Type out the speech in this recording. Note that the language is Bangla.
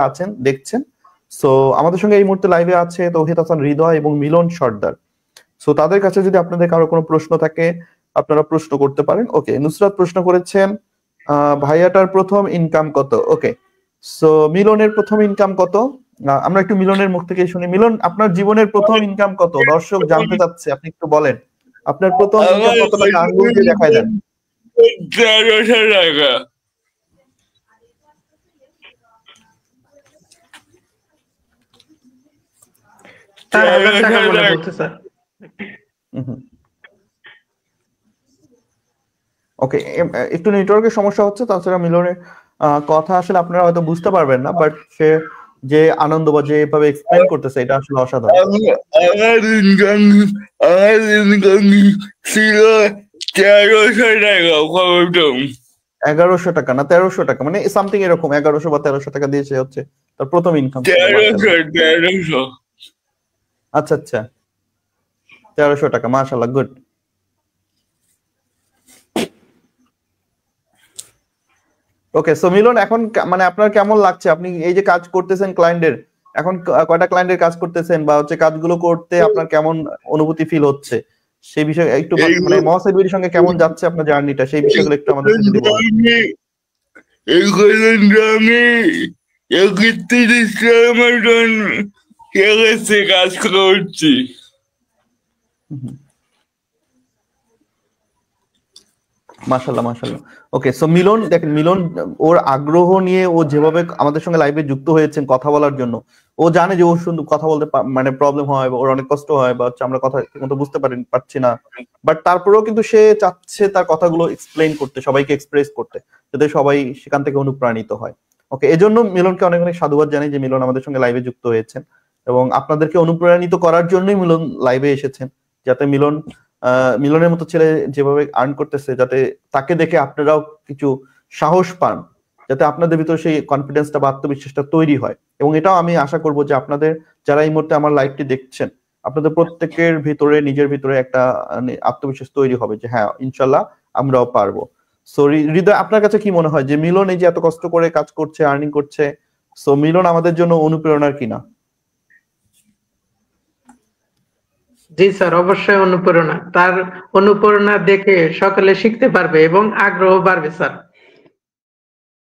আছেন দেখছেন। সো আমাদের সঙ্গে এই মুহূর্তে লাইভে আছে তৌহিদ হাসান হৃদয় এবং মিলন সর্দার। সো তাদের কাছে যদি আপনাদের কারো কোনো প্রশ্ন থাকে আপনারা প্রশ্ন করতে পারেন। ওকে, নুসরাত প্রশ্ন করেছেন ভাইয়াটার প্রথম ইনকাম কত? ওকে, সো মিলনের প্রথম ইনকাম কত? আমরা একটু মিলনের মুখ থেকে শুনি। মিলন, আপনার জীবনের প্রথম ইনকাম কত? দর্শক জানতে চাচ্ছে, আপনি একটু বলেন আপনার প্রথম ইনকাম কত টাকা, আঙ্গুল দিয়ে দেখায় দেন। 1300 টাকা। ওকে, একটু নেটওয়ার্কের সমস্যা হচ্ছে, তাছাড়া মিলনের কথা আসলে আপনারা হয়তো বুঝতে পারবেন না, বাট সে যে আনন্দ বা যেভাবে এক্সপ্লেইন করতেছে এটা আসলে অসাধারণ। আমার ইনকাম ছিল 1300 টাকা প্রথম। 1100 টাকা না 1300 টাকা, মানে সামথিং এরকম 1100 বা 1300 টাকা দিয়েছে হচ্ছে তার প্রথম ইনকাম। 1300। আচ্ছা আচ্ছা, 1300 টাকা, মাশাআল্লাহ, গুড। ওকে, সো মিলন, এখন মানে আপনার কেমন লাগছে? আপনি এই যে কাজ করতেছেন ক্লায়েন্টের, এখন কয়টা ক্লায়েন্টের কাজ করতেছেন বা হচ্ছে কাজগুলো করতে আপনার কেমন অনুভূতি ফিল হচ্ছে সেই বিষয়ে একটু, মানে মহাসেবির সঙ্গে কেমন যাচ্ছে আপনার জার্নিটা, সেই বিষয়গুলো একটু আমাদের যদি বলেন। কাজ করছি। মাশাআল্লাহ মাশাআল্লাহ। ওকে, সো মিলন, দেখেন মিলন ওর আগ্রহ নিয়ে ও যেভাবে আমাদের সঙ্গে লাইভে যুক্ত হয়েছেন কথা বলার জন্য, ও জানে যে ও শুধু কথা বলতে মানে প্রবলেম হয় বা ওর অনেক কষ্ট হয় বা হচ্ছে আমরা কথা ঠিকমতো বুঝতে পারছি না, বাট তারপরেও কিন্তু সে চাচ্ছে তার কথাগুলো এক্সপ্লেইন করতে, সবাইকে এক্সপ্রেস করতে, যাতে সবাই সেখান থেকে অনুপ্রাণিত হয়। ওকে, এজন্য মিলনকে অনেক অনেক সাধুবাদ জানাই যে মিলন আমাদের সঙ্গে লাইভে যুক্ত হয়েছেন এবং আপনাদেরকে অনুপ্রাণিত করার জন্যই মিলন লাইভে এসেছেন, যাতে মিলনের মতো ছেলে যেভাবে আর্ন করতেছে যাতে তাকে দেখে আপনারাও কিছু সাহস পান, যাতে আপনাদের ভিতরে সেই কনফিডেন্সটা বা আত্মবিশ্বাসটা তৈরি হয়। এবং এটাও আমি আশা করব যে আপনাদের যারা এই মুহূর্তে আমার লাইভটি দেখছেন, আপনাদের প্রত্যেকের ভিতরে নিজের ভিতরে একটা আত্মবিশ্বাস তৈরি হবে যে হ্যাঁ ইনশাল্লাহ আমরাও পারবো। সো হৃদয়, আপনার কাছে কি মনে হয় যে মিলন এই যে এত কষ্ট করে কাজ করছে, আর্নিং করছে, সো মিলন আমাদের জন্য অনুপ্রেরণার কিনা? জি স্যার, অবশ্যই অনুপ্রেরণা। তার অনুপ্রেরণা দেখে সকলে শিখতে পারবে এবং আগ্রহ বাড়বে স্যার।